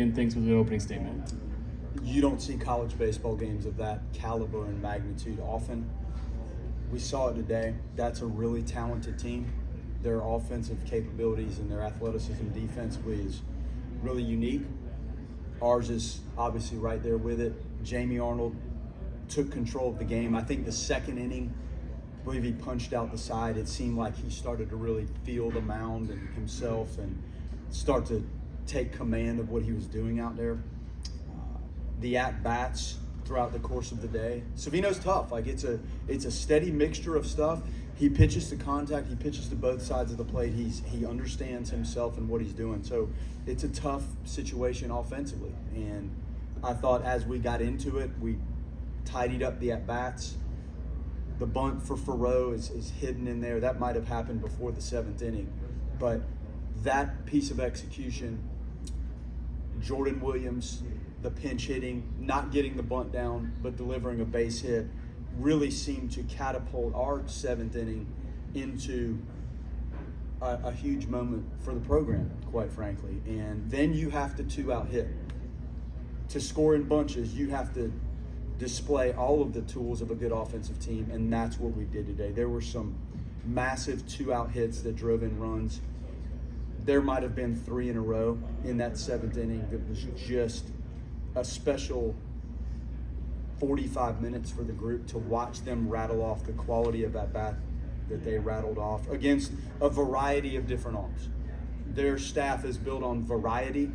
Things with an opening statement. You don't see college baseball games of that caliber and magnitude often. We saw it today. That's a really talented team. Their offensive capabilities and their athleticism defensively is really unique. Ours is obviously right there with it. Jamie Arnold took control of the game. I think the second inning, I believe he punched out the side. It seemed like he started to really feel the mound and himself and start to take command of what he was doing out there. The at-bats throughout the course of the day. Savino's tough. Like it's a steady mixture of stuff. He pitches to contact. He pitches to both sides of the plate. He understands himself and what he's doing. So it's a tough situation offensively. And I thought as we got into it, we tidied up the at-bats. The bunt for Farrow is hidden in there. That might have happened before the seventh inning. But that piece of execution, Jordan Williams, the pinch hitting, not getting the bunt down, but delivering a base hit, really seemed to catapult our seventh inning into a huge moment for the program, quite frankly. And then you have to two-out hit. To score in bunches, you have to display all of the tools of a good offensive team, and that's what we did today. There were some massive two-out hits that drove in runs. There might have been 3 in a row in that seventh inning that was just a special 45 minutes for the group to watch them rattle off the quality of that bat that they rattled off against a variety of different arms. Their staff is built on variety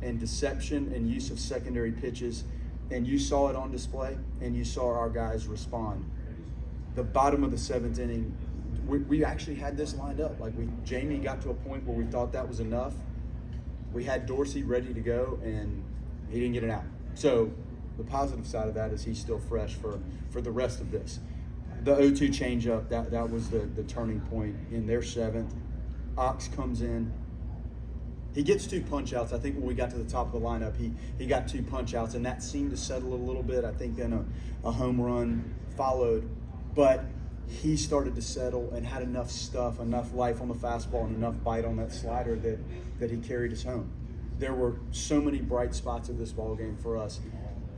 and deception and use of secondary pitches, and you saw it on display, and you saw our guys respond. The bottom of the seventh inning, we actually had this lined up. Jamie got to a point where we thought that was enough. We had Dorsey ready to go, and he didn't get it out. So the positive side of that is he's still fresh for the rest of this. The 0-2 changeup, that was the turning point in their seventh. Ox comes in. He gets 2 punch-outs. I think when we got to the top of the lineup, he got 2 punch-outs, and that seemed to settle a little bit. I think then a home run followed. But he started to settle and had enough stuff, enough life on the fastball, and enough bite on that slider that he carried us home. There were so many bright spots of this ball game for us.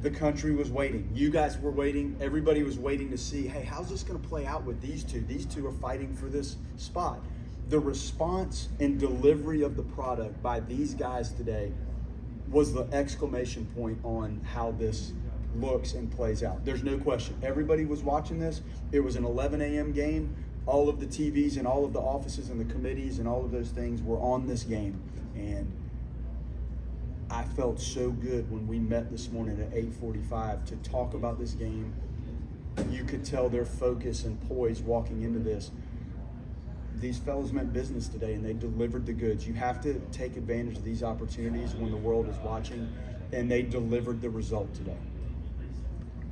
The country was waiting. You guys were waiting. Everybody was waiting to see, hey, how's this going to play out with these two? These two are fighting for this spot. The response and delivery of the product by these guys today was the exclamation point on how this looks and plays out. There's no question. Everybody was watching this. It was an 11 a.m. game. All of the TVs and all of the offices and the committees and all of those things were on this game. And I felt so good when we met this morning at 8:45 to talk about this game. You could tell their focus and poise walking into this. These fellas meant business today, and they delivered the goods. You have to take advantage of these opportunities when the world is watching, and they delivered the result today.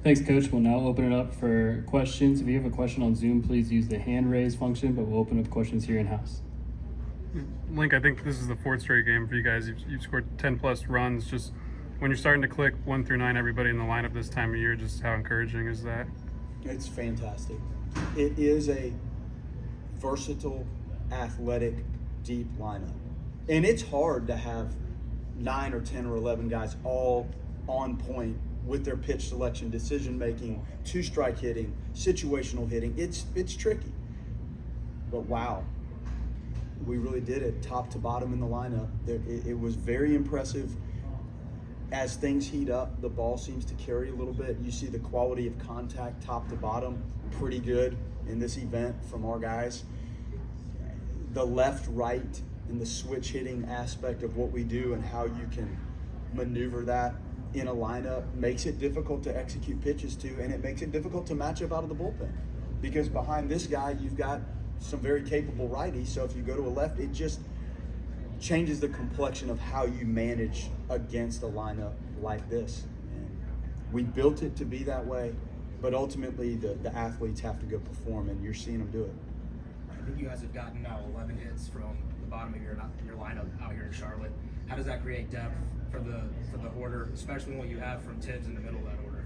Thanks, Coach. We'll now open it up for questions. If you have a question on Zoom, please use the hand raise function, but we'll open up questions here in-house. Link, I think this is the 4th straight game for you guys. You've scored 10-plus runs. Just when you're starting to click 1 through 9, everybody in the lineup this time of year, just how encouraging is that? It's fantastic. It is a versatile, athletic, deep lineup. And it's hard to have 9 or 10 or 11 guys all on point with their pitch selection, decision-making, 2-strike hitting, situational hitting. It's tricky. But wow, we really did it top to bottom in the lineup. It was very impressive. As things heat up, the ball seems to carry a little bit. You see the quality of contact top to bottom pretty good in this event from our guys. The left, right, and the switch hitting aspect of what we do and how you can maneuver that in a lineup makes it difficult to execute pitches to, and it makes it difficult to match up out of the bullpen. Because behind this guy, you've got some very capable righties, so if you go to a left, it just changes the complexion of how you manage against a lineup like this. And we built it to be that way, but ultimately the athletes have to go perform, and you're seeing them do it. I think you guys have gotten now 11 hits from the bottom of your lineup out here in Charlotte. How does that create depth for the order, especially what you have from Tibbs in the middle of that order?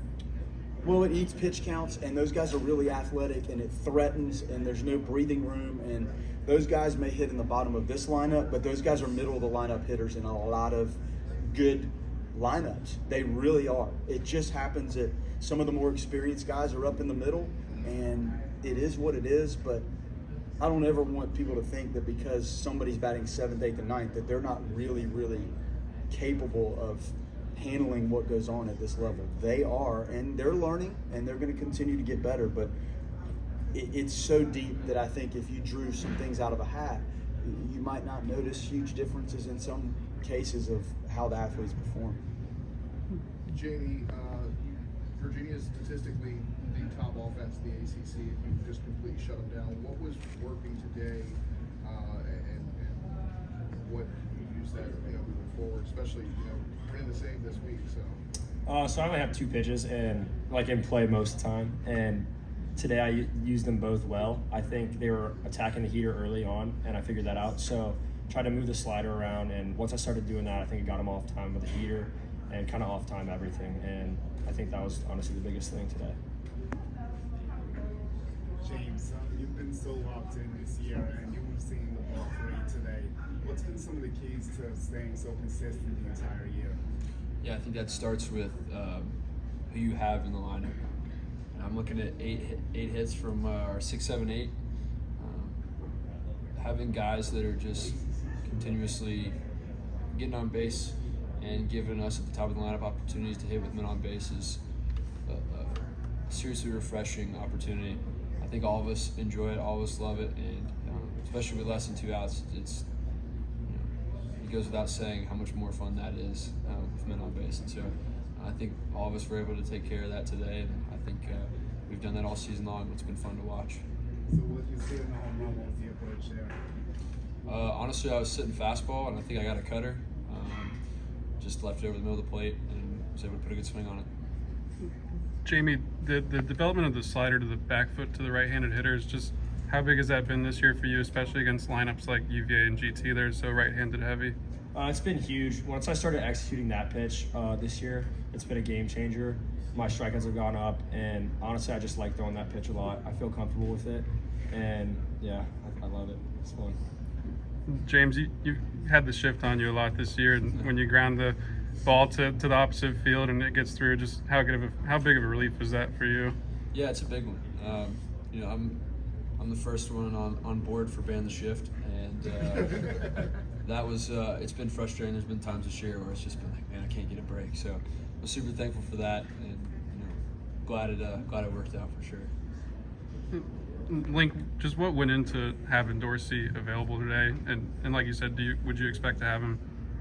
Well, it eats pitch counts, and those guys are really athletic, and it threatens, and there's no breathing room, and those guys may hit in the bottom of this lineup, but those guys are middle of the lineup hitters in a lot of good lineups. They really are. It just happens that some of the more experienced guys are up in the middle, and it is what it is. But I don't ever want people to think that because somebody's batting 7th, 8th, and 9th that they're not really, really capable of handling what goes on at this level. They are, and they're learning, and they're going to continue to get better. But it's so deep that I think if you drew some things out of a hat, you might not notice huge differences in some cases of how the athletes perform. Jamie, Virginia is statistically the top offense in the ACC. You just completely shut them down. What was working today, and what you use that moving forward, especially we're in the same this week. So I only have 2 pitches and in play most of the time, and today I used them both well. I think they were attacking the heater early on, and I figured that out. So tried to move the slider around, and once I started doing that, I think it got them off time with the heater and kind of off time everything. And I think that was honestly the biggest thing today. James, you've been so locked in this year, and you were seeing the ball great today. What's been some of the keys to staying so consistent the entire year? Yeah, I think that starts with who you have in the lineup. And I'm looking at eight hits from our 6, 7, 8. Having guys that are just continuously getting on base and giving us at the top of the lineup opportunities to hit with men on base is a seriously refreshing opportunity. I think all of us enjoy it, all of us love it, and especially with less than 2 outs, it goes without saying how much more fun that is with men on base. And so I think all of us were able to take care of that today, and I think we've done that all season long. It's been fun to watch. So what you see in the home run, what was the approach there? Honestly, I was sitting fastball, and I think I got a cutter. Just left it over the middle of the plate and was able to put a good swing on it. Jamie, the development of the slider to the back foot to the right-handed hitters, just how big has that been this year for you, especially against lineups like UVA and GT? They're so right-handed heavy. It's been huge. Once I started executing that pitch this year, it's been a game changer. My strikeouts have gone up, and honestly, I just like throwing that pitch a lot. I feel comfortable with it, and yeah, I love it. It's fun. James, you've had the shift on you a lot this year, and when you ground the ball to the opposite field and it gets through, just how big of a relief is that for you? Yeah, it's a big one. I'm the first one on board for ban the shift, and that was it's been frustrating. There's been times this year where it's just been like, man, I can't get a break. So I'm super thankful for that, and glad it worked out for sure. Link, just what went into having Dorsey available today, and like you said, would you expect to have him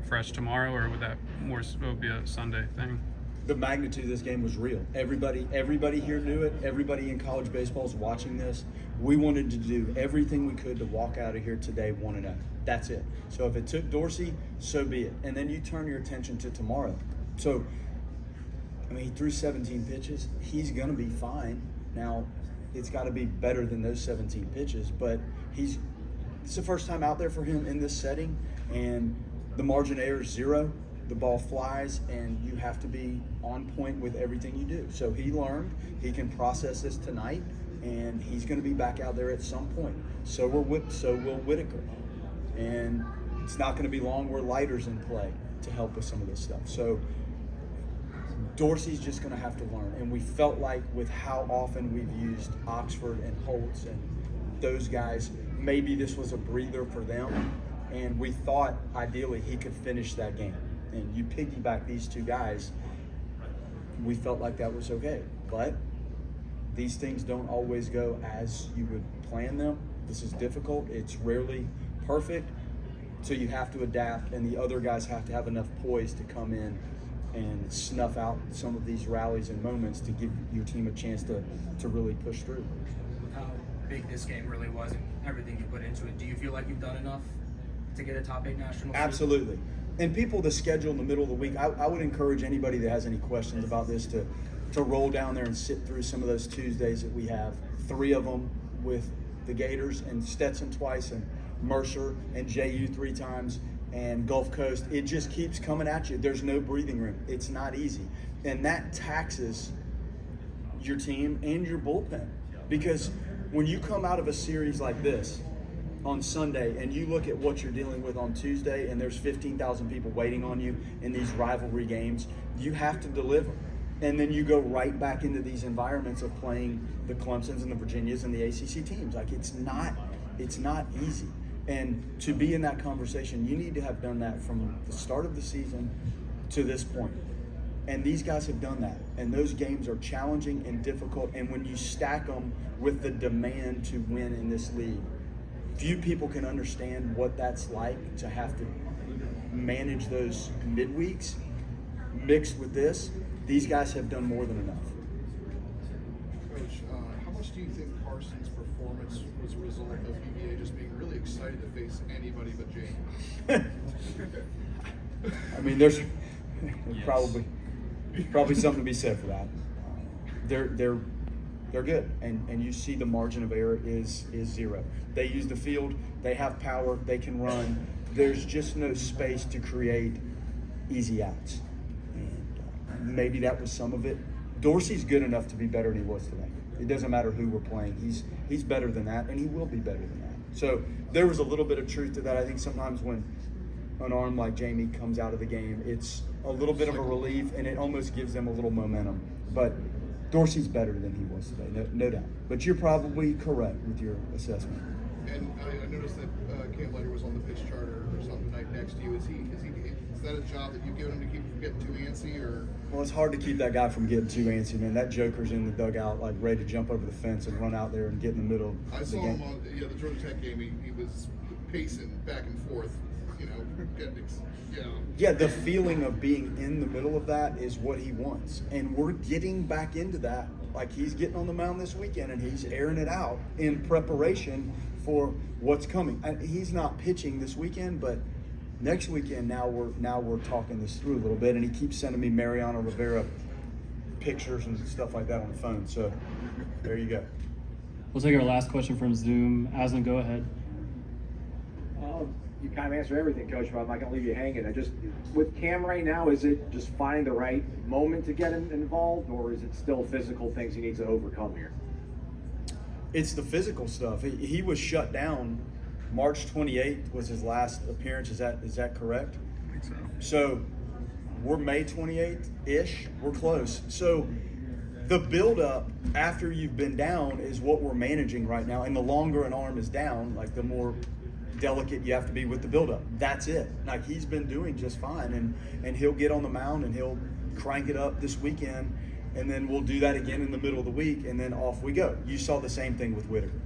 fresh tomorrow, or would that more so be a Sunday thing? The magnitude of this game was real. Everybody here knew it. Everybody in college baseball is watching this. We wanted to do everything we could to walk out of here today 1-0. That's it. So if it took Dorsey, so be it. And then you turn your attention to tomorrow. So, he threw 17 pitches. He's going to be fine. Now, it's got to be better than those 17 pitches, but it's the first time out there for him in this setting, and the margin of error is 0. The ball flies, and you have to be on point with everything you do. So he learned. He can process this tonight, and he's going to be back out there at some point. So will Whitaker, and it's not going to be long where Leiter's in play to help with some of this stuff. So Dorsey's just going to have to learn, and we felt like with how often we've used Oxford and Holtz and those guys, maybe this was a breather for them, and we thought ideally he could finish that game. And you piggyback these 2 guys, we felt like that was okay. But these things don't always go as you would plan them. This is difficult. It's rarely perfect. So you have to adapt, and the other guys have to have enough poise to come in and snuff out some of these rallies and moments to give your team a chance to really push through. With how big this game really was and everything you put into it, do you feel like you've done enough to get a top 8 national seed? Absolutely. And people, the schedule in the middle of the week, I would encourage anybody that has any questions about this to roll down there and sit through some of those Tuesdays that we have. 3 of them with the Gators and Stetson twice and Mercer and JU 3 times and Gulf Coast. It just keeps coming at you. There's no breathing room. It's not easy. And that taxes your team and your bullpen. Because when you come out of a series like this on Sunday and you look at what you're dealing with on Tuesday and there's 15,000 people waiting on you in these rivalry games, you have to deliver. And then you go right back into these environments of playing the Clemsons and the Virginias and the ACC teams. Like it's not easy. And to be in that conversation, you need to have done that from the start of the season to this point. And these guys have done that. And those games are challenging and difficult. And when you stack them with the demand to win in this league, few people can understand what that's like to have to manage those midweeks mixed with this. These guys have done more than enough. Coach, how much do you think Carson's performance was a result of UVA just being really excited to face anybody but Jamie? I mean, there's probably something to be said for that. They're good, and you see the margin of error is zero. They use the field, they have power, they can run. There's just no space to create easy outs. And maybe that was some of it. Dorsey's good enough to be better than he was today. It doesn't matter who we're playing. He's better than that, and he will be better than that. So there was a little bit of truth to that. I think sometimes when an arm like Jamie comes out of the game, it's a little bit of a relief, and it almost gives them a little momentum. But Dorsey's better than he was today, no doubt. But you're probably correct with your assessment. And I noticed that Cam Leiter was on the pitch chart or something right next to you. Is that a job that you've given him to keep from getting too antsy, or? Well, it's hard to keep that guy from getting too antsy, man. That joker's in the dugout, like ready to jump over the fence and run out there and get in the middle of the game. I saw him on the Georgia Tech game. He was pacing back and forth, Yeah, the feeling of being in the middle of that is what he wants. And we're getting back into that. Like he's getting on the mound this weekend and he's airing it out in preparation for what's coming. He's not pitching this weekend, but next weekend now we're talking this through a little bit, and he keeps sending me Mariano Rivera pictures and stuff like that on the phone. So there you go. We'll take our last question from Zoom. Aslan, go ahead. You kind of answered everything, Coach, but I'm not going to leave you hanging. With Cam right now, is it just finding the right moment to get him involved, or is it still physical things he needs to overcome here? It's the physical stuff. He was shut down. March 28th was his last appearance. Is that correct? I think so. So we're May 28th-ish. We're close. So the buildup after you've been down is what we're managing right now. And the longer an arm is down, like the more delicate you have to be with the buildup. That's it. Like he's been doing just fine, and he'll get on the mound and he'll crank it up this weekend, and then we'll do that again in the middle of the week, and then off we go. You saw the same thing with Whitaker.